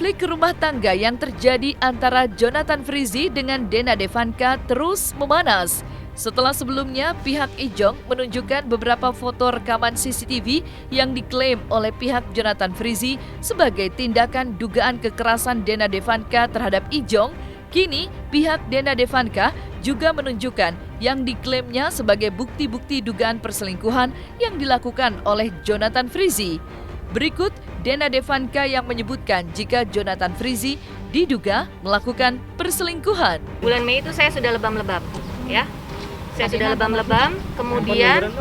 Konflik rumah tangga yang terjadi antara Jonathan Frizzy dengan Dena Devanka terus memanas. Setelah sebelumnya pihak Ijong menunjukkan beberapa foto rekaman CCTV yang diklaim oleh pihak Jonathan Frizzy sebagai tindakan dugaan kekerasan Dena Devanka terhadap Ijong, kini pihak Dena Devanka juga menunjukkan yang diklaimnya sebagai bukti-bukti dugaan perselingkuhan yang dilakukan oleh Jonathan Frizzy. Berikut Dena Devanka yang menyebutkan jika Jonathan Frizzy diduga melakukan perselingkuhan. Bulan Mei itu saya sudah lebam-lebam, ya. Saya sudah lebam-lebam, kemudian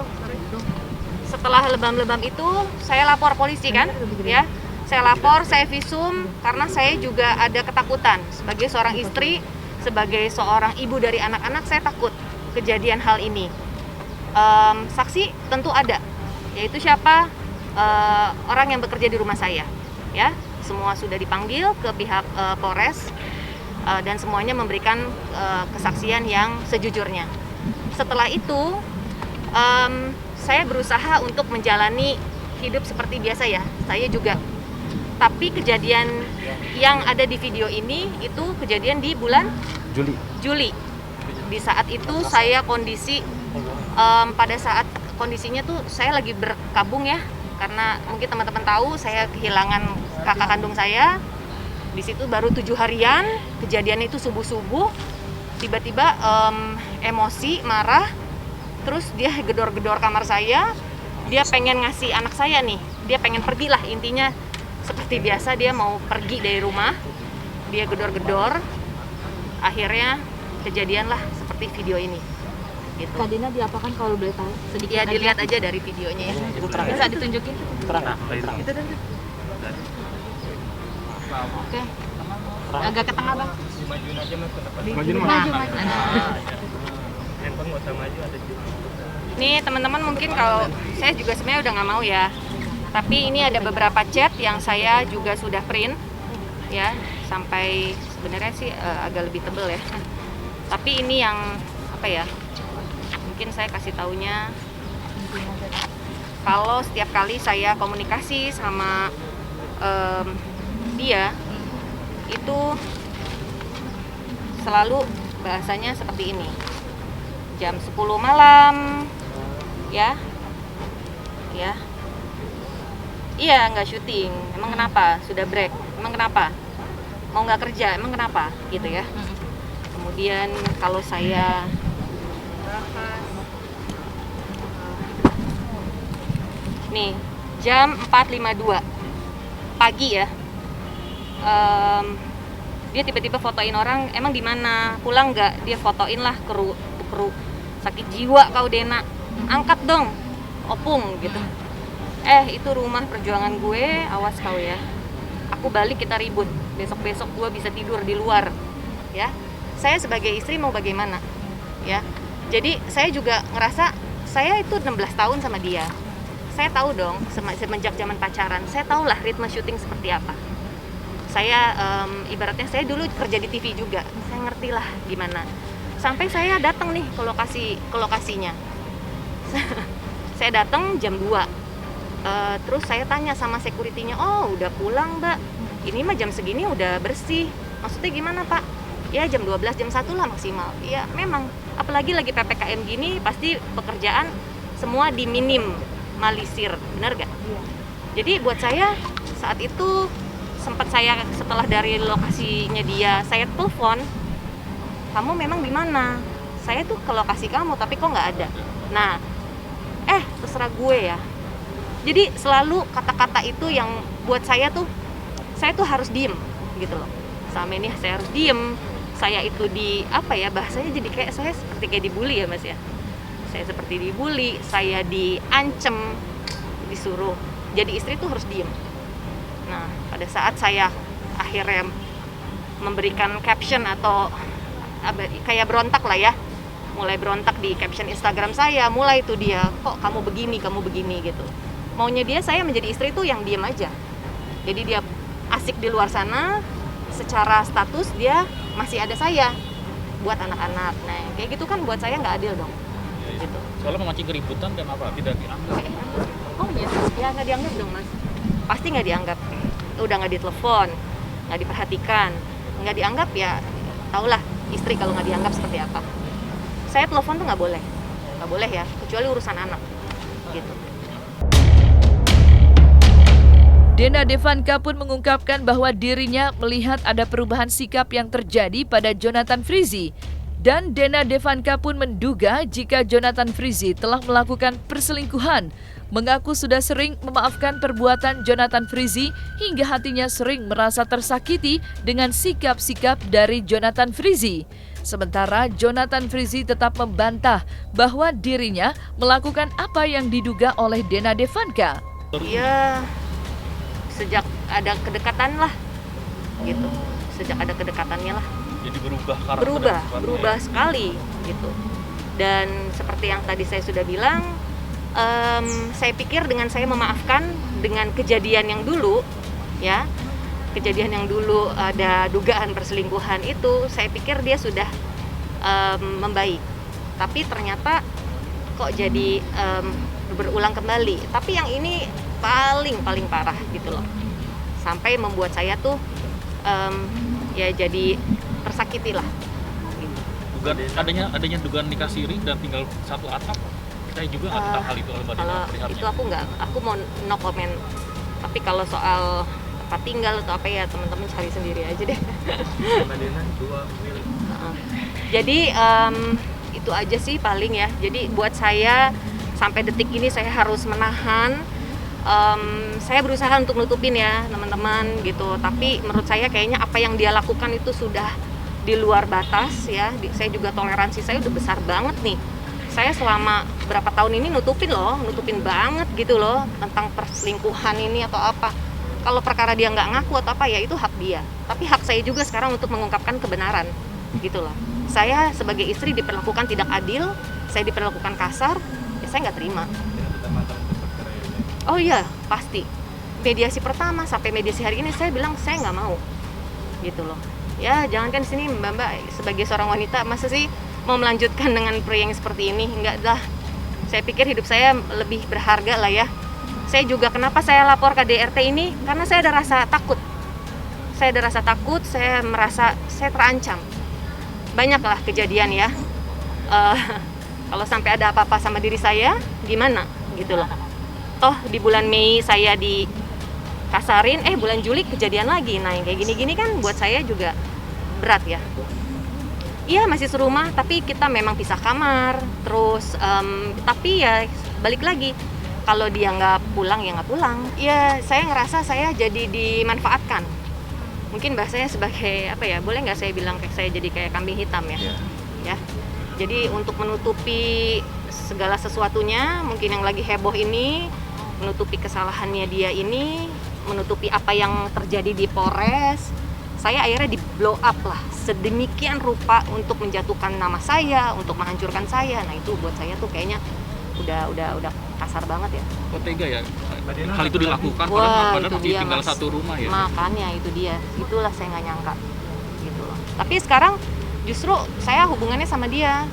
setelah lebam-lebam itu saya lapor polisi kan, ya. Saya lapor, saya visum karena saya juga ada ketakutan sebagai seorang istri, sebagai seorang ibu dari anak-anak, saya takut kejadian hal ini. Saksi tentu ada, yaitu siapa? Orang yang bekerja di rumah saya, ya. Semua sudah dipanggil ke pihak Polres dan semuanya memberikan kesaksian yang sejujurnya. Setelah itu saya berusaha untuk menjalani hidup seperti biasa, ya. Saya juga. Tapi kejadian yang ada di video ini itu kejadian di bulan Juli. Di saat itu saya kondisi pada saat kondisinya tuh saya lagi berkabung, ya. Karena mungkin teman-teman tahu saya kehilangan kakak kandung saya. Di situ baru 7 harian, kejadian itu subuh-subuh. Tiba-tiba emosi, marah, terus dia gedor-gedor kamar saya. Dia pengen ngasih anak saya nih, dia pengen pergi lah, intinya seperti biasa dia mau pergi dari rumah. Dia gedor-gedor, akhirnya kejadian lah seperti video ini. Gitu. Kak Dena diapakan kalau boleh tahu? Sedikit ya dilihat aja dari videonya, ya. Bisa ditunjukin? Terang. Itu dan. Oke. Agak ke tengah, Bang. Majuin aja Mas, Maju. handphone nggak usah maju, ada juga. Nih teman-teman, mungkin kalau saya juga sebenarnya udah nggak mau, ya. Tapi ini ada beberapa chat yang saya juga sudah print, ya. Sampai sebenarnya sih agak lebih tebel, ya. Tapi ini yang apa ya? Mungkin saya kasih taunya kalau setiap kali saya komunikasi sama dia itu selalu bahasanya seperti ini. Jam 10 malam, ya. Iya, nggak syuting. Emang kenapa? Sudah break. Emang kenapa? Mau nggak kerja? Emang kenapa? Gitu, ya. Kemudian kalau saya nih jam 4.52 pagi, ya, dia tiba-tiba fotoin orang, emang di mana, pulang nggak? Dia fotoin lah, keru sakit jiwa kau Dena, angkat dong opung gitu. Itu rumah perjuangan gue, awas kau, ya. Aku balik kita ribut, besok gue bisa tidur di luar, ya. Saya sebagai istri mau bagaimana, ya. Jadi saya juga ngerasa saya itu 16 tahun sama dia. Saya tahu dong, semenjak zaman pacaran, saya tahu lah ritme syuting seperti apa. Saya ibaratnya saya dulu kerja di TV juga, saya ngerti lah gimana. Sampai saya datang nih ke lokasinya. Saya datang jam 2. Terus saya tanya sama security-nya, oh udah pulang Mbak, ini mah jam segini udah bersih. Maksudnya gimana Pak? Ya jam 12, jam 1 lah maksimal. Ya memang, apalagi lagi PPKM gini, pasti pekerjaan semua diminimalisir, benar gak? Iya. Jadi buat saya saat itu sempat saya setelah dari lokasinya dia, saya telepon, kamu memang di mana? Saya tuh ke lokasi kamu, tapi kok nggak ada. Nah, terserah gue, ya. Jadi selalu kata-kata itu yang buat saya tuh harus diem gitu loh. Selama ini saya harus diem. Saya itu bahasanya jadi kayak saya seperti kayak dibully, ya Mas, ya. Saya seperti dibully, saya diancem, disuruh jadi istri tuh harus diem. Nah, pada saat saya akhirnya memberikan caption atau kayak berontak lah, ya. Mulai berontak di caption Instagram saya, mulai itu dia, kok kamu begini gitu. Maunya dia saya menjadi istri tuh yang diem aja. Jadi dia asik di luar sana, secara status dia masih ada saya buat anak-anak. Nah, kayak gitu kan buat saya nggak adil dong. Gitu. Soalnya memancing keributan dan apa? Tidak dianggap. Oh iya, ya nggak dianggap dong Mas. Pasti nggak dianggap. Udah nggak ditelepon, nggak diperhatikan, nggak dianggap, ya tahulah istri kalau nggak dianggap seperti apa. Saya telepon tuh nggak boleh ya, kecuali urusan anak gitu. Dena Devanka pun mengungkapkan bahwa dirinya melihat ada perubahan sikap yang terjadi pada Jonathan Frizzy. Dan Dena Devanka pun menduga jika Jonathan Frizzy telah melakukan perselingkuhan, mengaku sudah sering memaafkan perbuatan Jonathan Frizzy hingga hatinya sering merasa tersakiti dengan sikap-sikap dari Jonathan Frizzy. Sementara Jonathan Frizzy tetap membantah bahwa dirinya melakukan apa yang diduga oleh Dena Devanka. Ya, sejak ada kedekatan lah gitu, sejak ada kedekatannya lah. Jadi berubah karakter berubah sekali gitu. Dan seperti yang tadi saya sudah bilang, saya pikir dengan saya memaafkan dengan kejadian yang dulu ya, kejadian yang dulu ada dugaan perselingkuhan itu, saya pikir dia sudah membaik. Tapi ternyata kok jadi berulang kembali. Tapi yang ini paling parah gitu loh, sampai membuat saya tuh ya jadi tersakiti lah gitu. adanya dugaan nikah siri dan tinggal satu atap, saya juga nggak tahu hal itu. Kalau itu aku mau no comment, tapi kalau soal tempat tinggal atau apa ya teman-teman cari sendiri aja deh. Jadi itu aja sih paling ya. Jadi buat saya sampai detik ini saya harus menahan. Saya berusaha untuk nutupin ya teman-teman gitu, tapi menurut saya kayaknya apa yang dia lakukan itu sudah di luar batas ya. Saya juga toleransi saya udah besar banget nih. Saya selama berapa tahun ini nutupin banget gitu loh tentang perselingkuhan ini atau apa. Kalau perkara dia nggak ngaku atau apa ya itu hak dia, tapi hak saya juga sekarang untuk mengungkapkan kebenaran gitu loh. Saya sebagai istri diperlakukan tidak adil, saya diperlakukan kasar, ya saya nggak terima. Oh iya, pasti. Mediasi pertama sampai mediasi hari ini saya bilang saya nggak mau, gitu loh. Ya jangankan di sini Mbak sebagai seorang wanita, masa sih mau melanjutkan dengan pria yang seperti ini? Enggak lah. Saya pikir hidup saya lebih berharga lah ya. Saya juga kenapa saya lapor ke DRT ini? Karena saya ada rasa takut. Saya merasa saya terancam. Banyaklah kejadian ya. Kalau sampai ada apa-apa sama diri saya, gimana? Gitu loh. Toh di bulan Mei saya dikasarin, bulan Juli kejadian lagi. Nah yang kayak gini-gini kan buat saya juga berat ya. Iya masih serumah, tapi kita memang pisah kamar. Terus tapi ya balik lagi, kalau dia nggak pulang ya nggak pulang. Ya saya ngerasa saya jadi dimanfaatkan. Mungkin bahasanya sebagai apa ya? Boleh nggak saya bilang kayak saya jadi kayak kambing hitam ya? Ya. Jadi untuk menutupi segala sesuatunya, mungkin yang lagi heboh ini, menutupi kesalahannya dia ini, menutupi apa yang terjadi di Polres, saya akhirnya di blow up lah sedemikian rupa untuk menjatuhkan nama saya, untuk menghancurkan saya. Nah itu buat saya tuh kayaknya udah kasar banget ya. Kok tega ya hal itu dilakukan? Wah, padahal masih tinggal satu rumah ya. Makanya itu dia, itulah saya nggak nyangka gitu loh. Tapi sekarang justru saya hubungannya sama dia,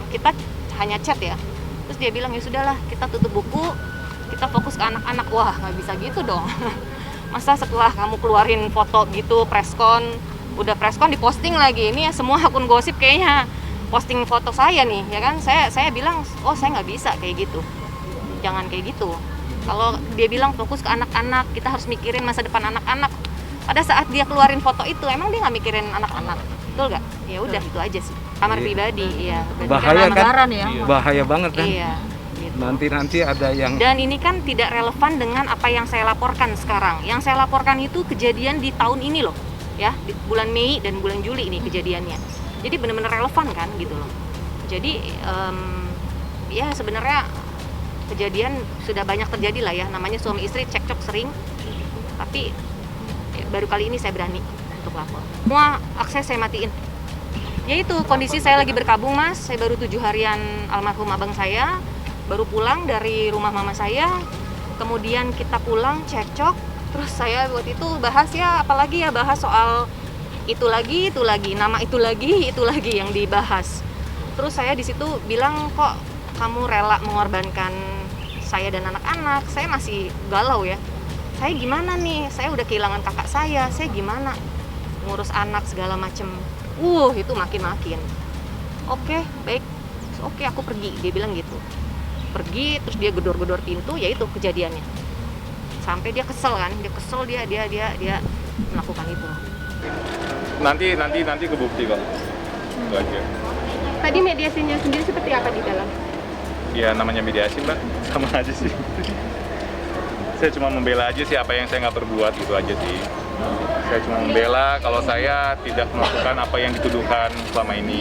kita hanya chat ya. Terus dia bilang ya sudahlah kita tutup buku, kita fokus ke anak-anak. Wah nggak bisa gitu dong. Masa setelah kamu keluarin foto gitu preskon, udah preskon diposting lagi, ini ya semua akun gosip kayaknya posting foto saya nih ya kan. Saya bilang saya nggak bisa kayak gitu, jangan kayak gitu. Kalau dia bilang fokus ke anak-anak, kita harus mikirin masa depan anak-anak. Pada saat dia keluarin foto itu emang dia nggak mikirin anak-anak, betul nggak? Ya udah itu aja sih, kamar pribadi ya. Bahaya kan? Ya. Bahaya banget kan? Iya. Gitu. Nanti ada yang. Dan ini kan tidak relevan dengan apa yang saya laporkan sekarang. Yang saya laporkan itu kejadian di tahun ini loh, ya di bulan Mei dan bulan Juli ini kejadiannya. Jadi benar-benar relevan kan gitu loh. Jadi ya sebenarnya kejadian sudah banyak terjadi lah ya. Namanya suami istri cekcok sering. Tapi baru kali ini saya berani untuk lapor. Semua akses saya matiin. Ya itu kondisi saya lagi berkabung mas. Saya baru 7 harian almarhum abang saya. Baru pulang dari rumah mama saya, kemudian kita pulang cekcok, terus saya waktu itu bahas ya apalagi ya bahas soal itu lagi, nama itu lagi yang dibahas. Terus saya di situ bilang kok kamu rela mengorbankan saya dan anak-anak, saya masih galau ya. saya gimana nih, saya udah kehilangan kakak saya gimana ngurus anak segala macem. Itu makin oke, baik, oke aku pergi, dia bilang gitu. Pergi, terus dia gedor-gedor pintu, ya itu kejadiannya. Sampai dia kesel kan, dia melakukan itu. Nanti kebukti kok. Itu aja. Tadi mediasinya sendiri seperti apa di dalam? Ya namanya mediasi Mbak, sama aja sih. Saya cuma membela aja sih apa yang saya nggak perbuat, gitu aja sih. Saya cuma membela kalau saya tidak melakukan apa yang dituduhkan selama ini.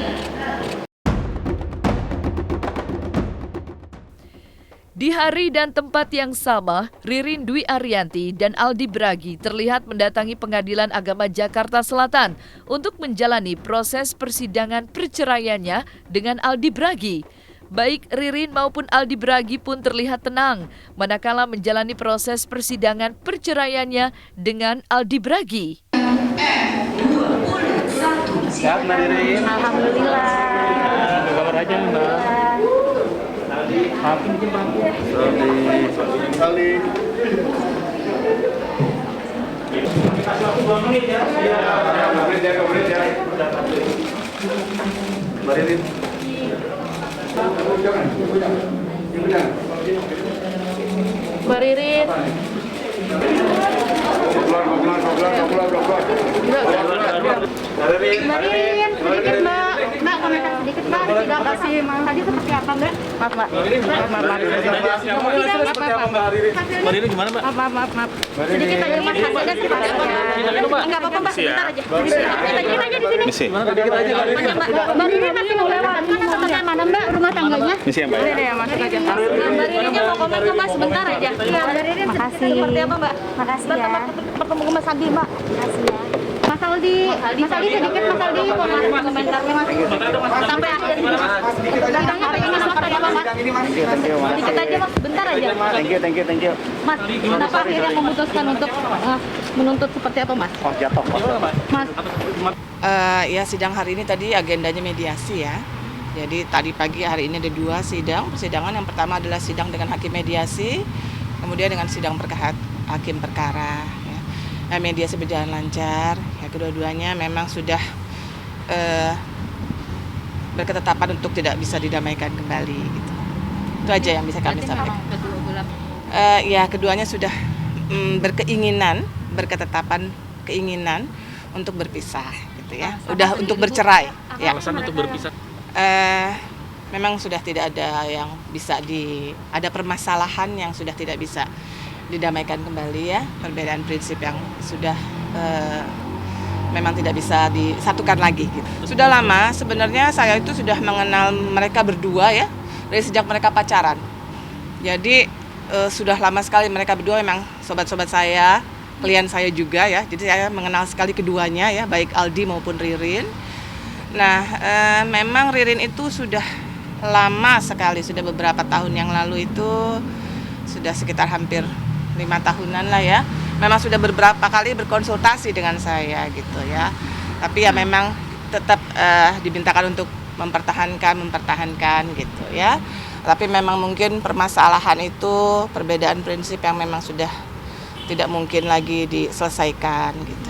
Di hari dan tempat yang sama, Ririn Dwi Ariyanti dan Aldi Bragi terlihat mendatangi Pengadilan Agama Jakarta Selatan untuk menjalani proses persidangan perceraiannya dengan Aldi Bragi. Baik Ririn maupun Aldi Bragi pun terlihat tenang manakala menjalani proses persidangan perceraiannya dengan Aldi Bragi. Sehat Mbak Ririn. Alhamdulillah. Apa kabar aja Mbak? Hakim bikin kali. Mbak Ririn. Mbak Ririn. Mbak Ririn, sedikit Mbak. Mbak, komentar sedikit Mbak. Sidang kasih tadi seperti apa Mbak? Maaf, Mbak. Mbak Ririn gimana Mbak? Maaf. Sedikit aja Mas, hasilnya seperti apa? Enggak apa-apa Mbak, sebentar aja. Sedikit aja di sini. Misi. Mbak Ririn masih mau lewat. Mana mana Mbak rumah tangganya? Misi ya Mbak. Udah ya, masuk aja. Mbak Ririnnya mau komen ke Mas sebentar aja. Iya, Mbak Ririn Makasih. seperti apa Mbak? Makasih Mbak, ya. bertemu ke Mas Aldi Mbak. Makasih ya. Mas Aldi sedikit Mas Aldi komentarnya Mas. Sampai akhir. Sidangnya pengen seperti apa Mas? Sedikit aja Mas, bentar aja. Thank you. Mas, kenapa akhirnya memutuskan untuk menuntut seperti apa Mas? Oh jatuh. Mas, Ya sidang hari ini tadi agendanya mediasi ya. Jadi tadi pagi hari ini ada 2 sidang. Persidangan yang pertama adalah sidang dengan hakim mediasi, kemudian dengan sidang hakim perkara. Ya. Mediasi berjalan lancar. Ya, kedua-duanya memang sudah berketetapan untuk tidak bisa didamaikan kembali. Gitu. Itu aja yang bisa kami sampaikan. Ya keduanya sudah berketetapan keinginan untuk berpisah. Gitu ya. Udah untuk bercerai. Ya. Alasan untuk berpisah? Memang sudah tidak ada yang bisa ada permasalahan yang sudah tidak bisa didamaikan kembali ya, perbedaan prinsip yang sudah memang tidak bisa disatukan lagi gitu. Sudah lama sebenarnya saya itu sudah mengenal mereka berdua ya, dari sejak mereka pacaran. Jadi sudah lama sekali mereka berdua memang sobat-sobat saya, klien saya juga ya. Jadi saya mengenal sekali keduanya ya, baik Aldi maupun Ririn. Nah, memang Ririn itu sudah lama sekali, sudah beberapa tahun yang lalu itu sudah sekitar hampir 5 tahunan lah ya. Memang sudah beberapa kali berkonsultasi dengan saya gitu ya. Tapi ya memang tetap dimintakan untuk mempertahankan gitu ya. Tapi memang mungkin permasalahan itu perbedaan prinsip yang memang sudah tidak mungkin lagi diselesaikan gitu.